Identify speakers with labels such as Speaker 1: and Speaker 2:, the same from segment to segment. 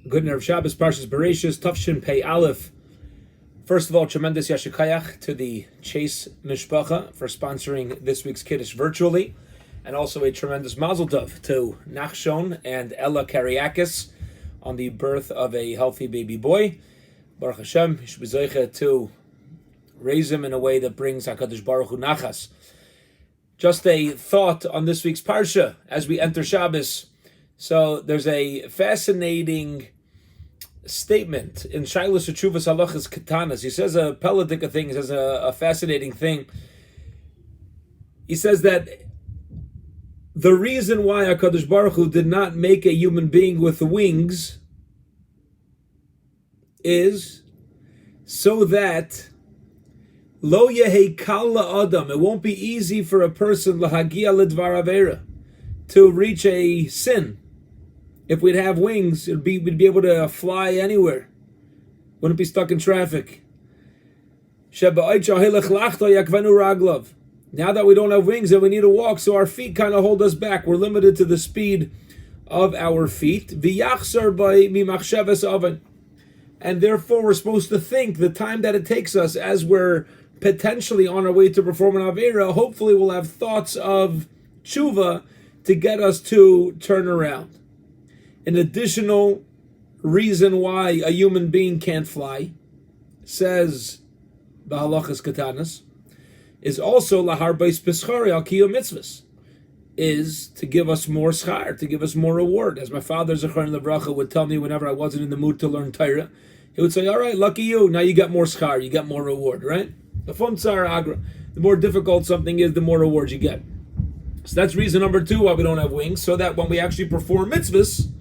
Speaker 1: Good Nerve Shabbos, Parshas Bereishis, Tafshin Pei Aleph. First of all, tremendous yashikayach to the Chase Mishpacha for sponsoring this week's Kiddush virtually, and also a tremendous mazel tov to Nachshon and Ella Kariakis on the birth of a healthy baby boy. Baruch Hashem, should be zeicha to raise him in a way that brings HaKadosh Baruch Hu nachas. Just a thought on this week's Parsha as we enter Shabbos. So there's a fascinating statement in Shailas Utshuvas Halachas Katanas. He says a Peladika thing, he says a fascinating thing. He says that the reason why HaKadosh Baruch Hu did not make a human being with wings is so that Lo Yehei Kal La'adam, it won't be easy for a person Lahagia Lidvar Avera to reach a sin. If we'd have wings, we'd be able to fly anywhere. Wouldn't be stuck in traffic. Now that we don't have wings and we need to walk, so our feet kind of hold us back. We're limited to the speed of our feet. And therefore we're supposed to think the time that it takes us as we're potentially on our way to perform an Avera, hopefully we'll have thoughts of tshuva to get us to turn around. An additional reason why a human being can't fly, says the Halachas Katanas, is also lahar beis pischari al kiyum mitzvahs, is to give us more schar, to give us more reward. As my father Zechron Levracha would tell me whenever I wasn't in the mood to learn Torah, he would say, all right, lucky you, now you got more schar, you got more reward, right? The funtzar agra, the more difficult something is, the more reward you get. So that's reason number two why we don't have wings, so that when we actually perform mitzvahs,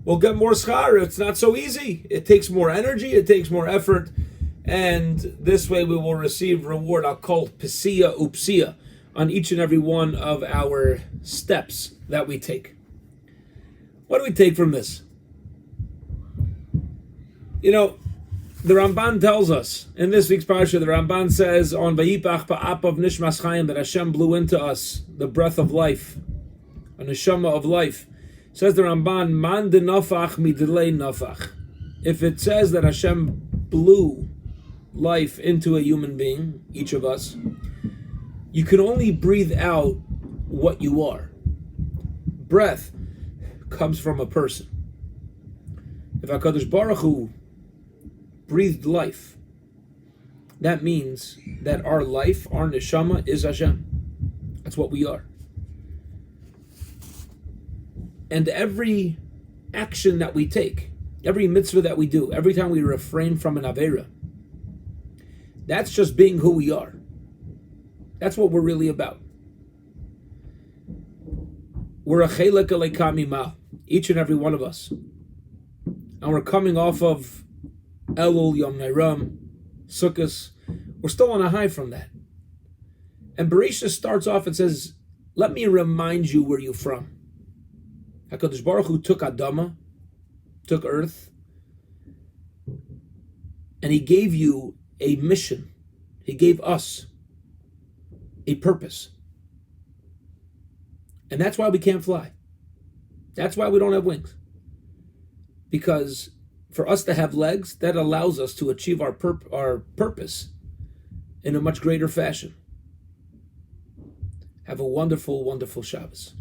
Speaker 1: we'll get more schar. It's not so easy. It takes more energy, it takes more effort, and this way we will receive reward, I'll call pisia upsia, on each and every one of our steps that we take. What do we take from this? You know, the Ramban tells us, in this week's Parsha, the Ramban says, on Vayipach Pa'apav Nishmas Chaim, that Hashem blew into us the breath of life, a neshama of life. Says the Ramban, man de nafach midlei nafach. If it says that Hashem blew life into a human being, each of us, you can only breathe out what you are. Breath comes from a person. If HaKadosh Baruch Hu breathed life, that means that our life, our neshama, is Hashem. That's what we are. And every action that we take, every mitzvah that we do, every time we refrain from an Avera, that's just being who we are. That's what we're really about. We're a chelek alei ma, each and every one of us. And we're coming off of Elul, Yom Nairam, Sukkot. We're still on a high from that. And Bereishis starts off and says, let me remind you where you're from. HaKadosh Baruch Hu took Adama, took earth, and he gave you a mission. He gave us a purpose. And that's why we can't fly. That's why we don't have wings. Because for us to have legs, that allows us to achieve our purpose in a much greater fashion. Have a wonderful, wonderful Shabbos.